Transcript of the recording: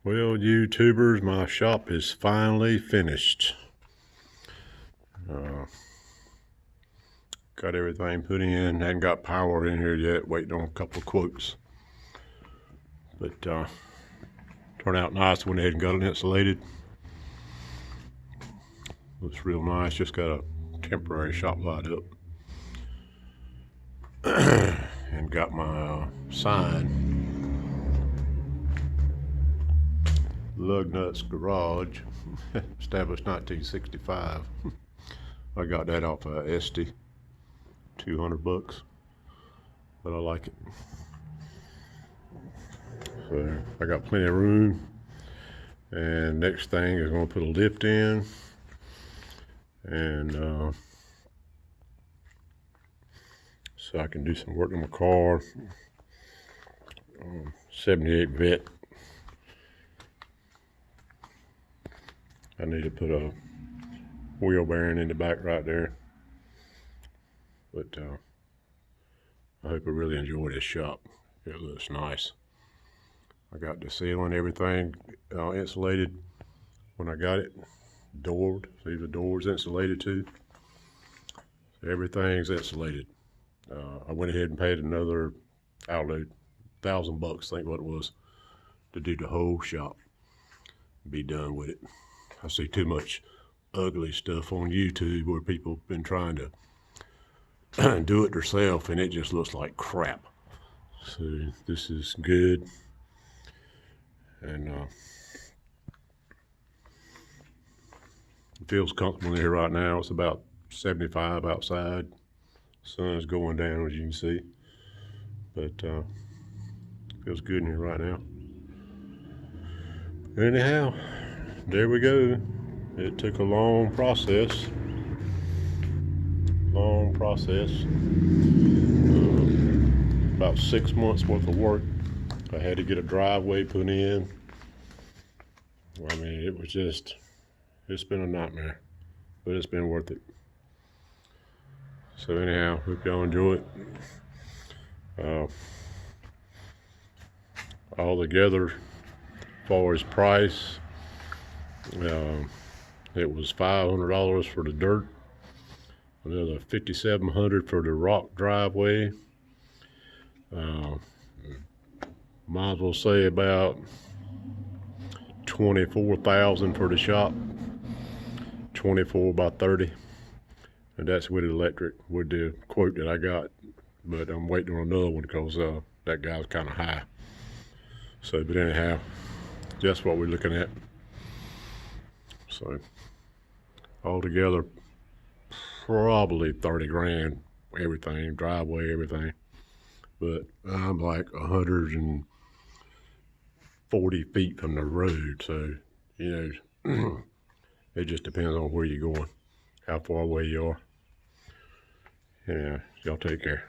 Well, YouTubers, my shop is finally finished. Got everything put in. Hadn't got power in here yet. Waiting on a couple of quotes. But turned out nice. Went ahead and got it insulated. Looks real nice. Just got a temporary shop light up. And got my sign. Lugnuts Garage, established 1965. I got that off of Esty, $200, but I like it. So I got plenty of room, and next thing is going to put a lift in, and so I can do some work on my car. 78 Vet. I need to put a wheel bearing in the back right there. But I hope you really enjoy this shop. It looks nice. I got the ceiling, everything insulated when I got it. Doored. See, the door's insulated too. So everything's insulated. I went ahead and paid another, I don't know, $1,000, I think what it was, to do the whole shop. Be done with it. I see too much ugly stuff on YouTube where people have been trying to do it themselves, and it just looks like crap. So this is good, and it feels comfortable in here right now. It's about 75 outside. Sun's going down, as you can see, but feels good in here right now. Anyhow, there we go. It took a long process. About 6 months worth of work. I had to get a driveway put in. I mean, it was just, it's been a nightmare, but it's been worth it. So anyhow, hope y'all enjoy it. All together, as far as price, it was $500 for the dirt, another $5,700 for the rock driveway. Might as well say about $24,000 for the shop, 24 by 30, and that's with electric, with the quote that I got. But I'm waiting on another one because that guy's kind of high. So, but anyhow, that's what we're looking at. So altogether, probably 30 grand, everything, driveway, everything. But I'm like 140 feet from the road, so you know, it just depends on where you're going, how far away you are. Yeah, y'all take care.